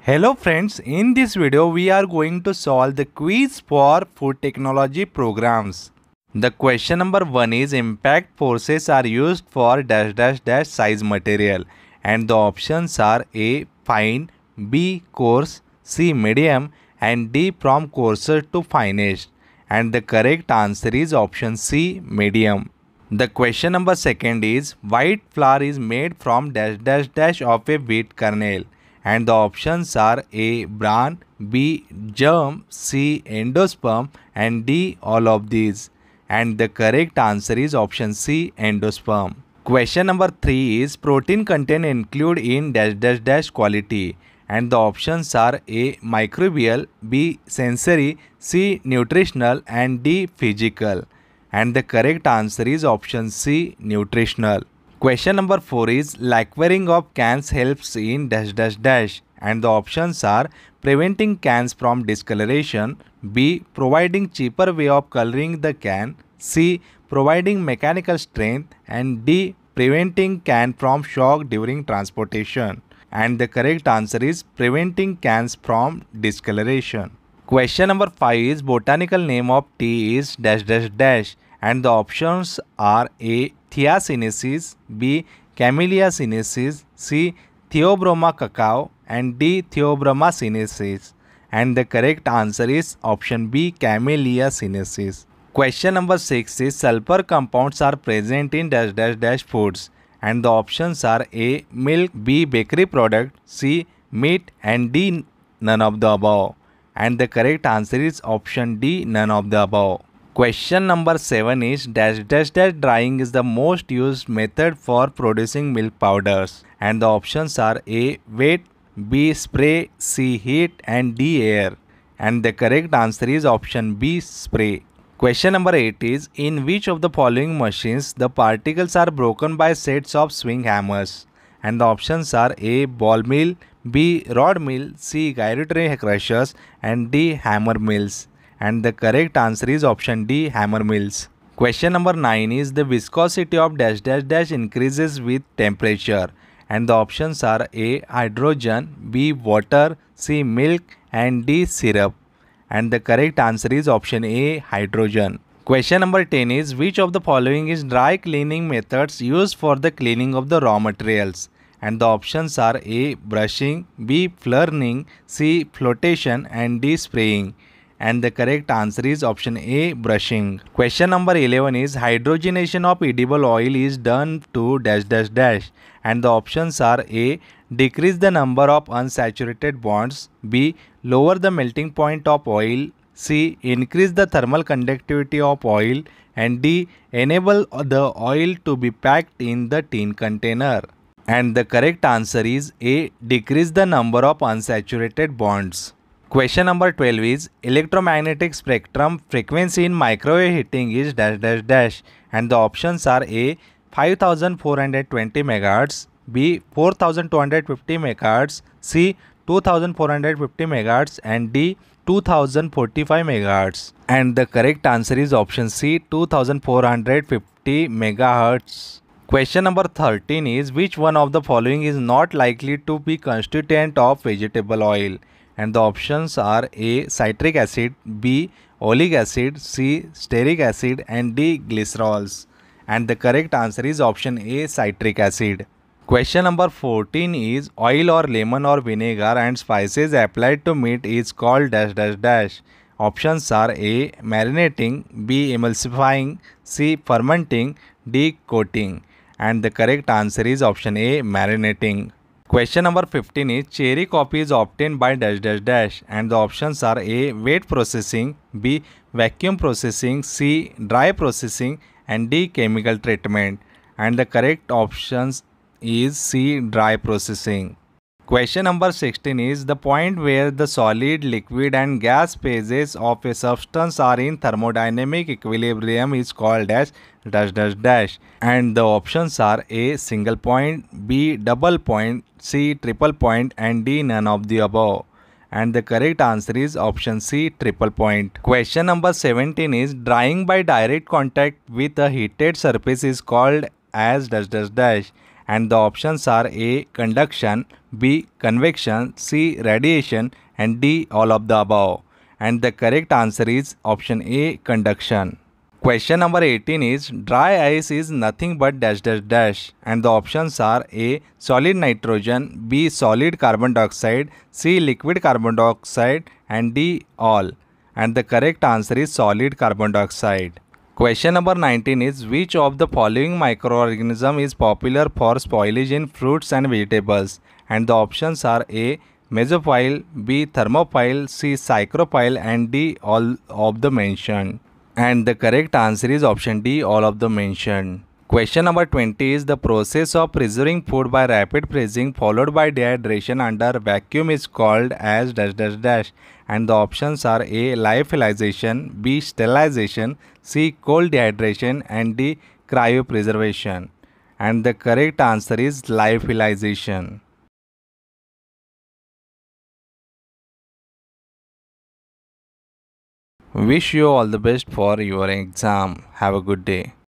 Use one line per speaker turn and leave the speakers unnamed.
Hello friends, in this video we are going to solve the quiz for food technology programs. The question number 1 is impact forces are used for dash dash dash size material and the options are A fine, B coarse, C medium and D from coarser to finest and the correct answer is option C medium. The question number 2 is white flour is made from dash dash dash of a wheat kernel and the options are A bran, B germ, C endosperm and D all of these and the correct answer is option C endosperm. Question number 3 is protein content include in dash dash dash quality and the options are A microbial, B sensory, C nutritional and D physical and the correct answer is option C nutritional. Question number 4 is lacquering of cans helps in dash dash dash and the options are preventing cans from discoloration, B providing cheaper way of coloring the can, C providing mechanical strength and D preventing can from shock during transportation and the correct answer is preventing cans from discoloration. Question number 5 is botanical name of tea is dash dash dash and the options are A Thea sinensis, B Camellia sinensis, C Theobroma cacao and D Theobroma sinensis and the correct answer is option B Camellia sinensis. Question number 6 is sulfur compounds are present in dash dash dash foods and the options are A milk, B bakery product, C meat and D none of the above and the correct answer is option D none of the above. Question number 7 is dash dash dash drying is the most used method for producing milk powders and the options are A wet, B spray, C heat and D air and the correct answer is option B spray. Question number 8 is in which of the following machines the particles are broken by sets of swing hammers and the options are A ball mill, B rod mill, C gyratory crushers and D hammer mills and the correct answer is option D hammer mills. Question number 9 is the viscosity of dash dash dash increases with temperature and the options are A hydrogen, B water, C milk and D syrup and the correct answer is option A hydrogen. Question number 10 is which of the following is dry cleaning methods used for the cleaning of the raw materials and the options are A brushing, B flurning, C flotation and D spraying and the correct answer is option A brushing. Question number 11 is hydrogenation of edible oil is done to dash dash dash and the options are A decrease the number of unsaturated bonds, B lower the melting point of oil, C increase the thermal conductivity of oil and D enable the oil to be packed in the tin container and the correct answer is A decrease the number of unsaturated bonds. Question number 12 is electromagnetic spectrum frequency in microwave heating is dash dash dash and the options are A 5420 MHz, B 4250 MHz, C 2450 MHz and D 2045 MHz and the correct answer is option C 2450 MHz. Question number 13 is which one of the following is not likely to be constituent of vegetable oil and the options are A citric acid, B oleic acid, C stearic acid and D glycerols and the correct answer is option A citric acid. Question number 14 is oil or lemon or vinegar and spices applied to meat is called dash dash dash. Options are A marinating, B emulsifying, C fermenting, D coating and the correct answer is option A marinating. Question number 15 is cherry coffee is obtained by dash dash dash and the options are A wet processing, B vacuum processing, C dry processing and D chemical treatment and the correct options is C dry processing. Question number 16 is the point where the solid, liquid and gas phases of a substance are in thermodynamic equilibrium is called as dash dash dash and the options are A single point, B double point, C triple point and D none of the above and the correct answer is option C triple point. Question number 17 is drying by direct contact with a heated surface is called as dash dash dash and the options are A. Conduction, B. Convection, C. Radiation, and D. All of the above. And the correct answer is option A. Conduction. Question number 18 is dry ice is nothing but dash dash dash, and the options are A. Solid nitrogen, B. Solid carbon dioxide, C. Liquid carbon dioxide, and D. All. And the correct answer is solid carbon dioxide. Question number 19 is which of the following microorganism is popular for spoilage in fruits and vegetables? And the options are A. Mesophile, B. Thermophile, C. Psychrophile, and D. All of the mentioned. And the correct answer is option D. All of the mentioned. Question number 20 is the process of preserving food by rapid freezing followed by dehydration under vacuum is called as dash dash dash, and the options are A. Lyophilization, B. Sterilization, C. Cold dehydration, and D. Cryopreservation. And the correct answer is lyophilization. Wish you all the best for your exam. Have a good day.